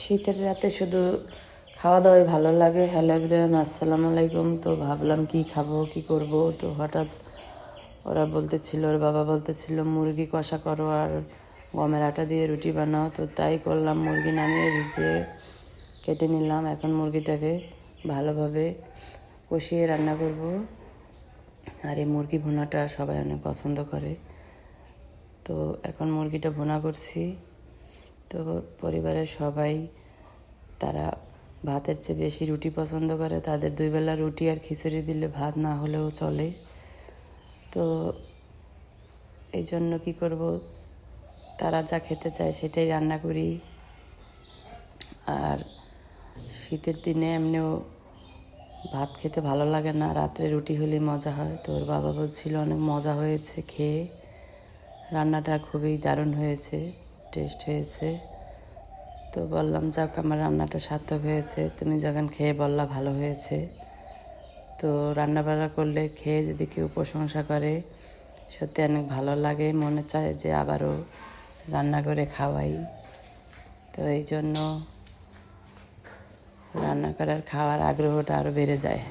শীতের রাতে শুধু খাওয়া দাওয়াই ভালো লাগে। হ্যালো এভরিওয়ান, আসসালামু আলাইকুম। তো ভাবলাম কি খাবো কি করব, তো হঠাৎ ওরা বলতেছিল, ওর বাবা বলতেছিল মুরগি কষা করো আর গমের আটা দিয়ে রুটি বানাও। তো তাই করলাম, মুরগি নামিয়ে ভিজে কেটে নিলাম। এখন মুরগিটাকে ভালোভাবে কষিয়ে রান্না করব। আর এই মুরগি ভুনাটা সবাই অনেক পছন্দ করে। তো এখন মুরগিটা ভুনা করছি। তো পরিবারের সবাই, তারা ভাতের চেয়ে বেশি রুটি পছন্দ করে। তাদের 2 বেলা রুটি আর খিচুড়ি দিলে ভাত না হলেও চলে। তো এই জন্য কী করব, তারা যা খেতে চায় সেটাই রান্না করি। আর শীতের দিনে এমনিও ভাত খেতে ভালো লাগে না, রাত্রে রুটি হলেই মজা হয়। তো ওর বাবা বলছিল অনেক মজা হয়েছে খেয়ে, রান্নাটা খুবই দারুণ হয়েছে, টেস্ট হয়েছে। তো বললাম যাক, আমার রান্নাটা সার্থক হয়েছে, তুমি যখন খেয়ে বললা ভালো হয়েছে। তো রান্নাবান্না করলে খেয়ে যদি কেউ প্রশংসা করে, সত্যি অনেক ভালো লাগে, মনে চায় যে আবারও রান্না করে খাওয়াই। তো এই জন্য রান্না করার খাওয়ার আগ্রহটা আরও বেড়ে যায়।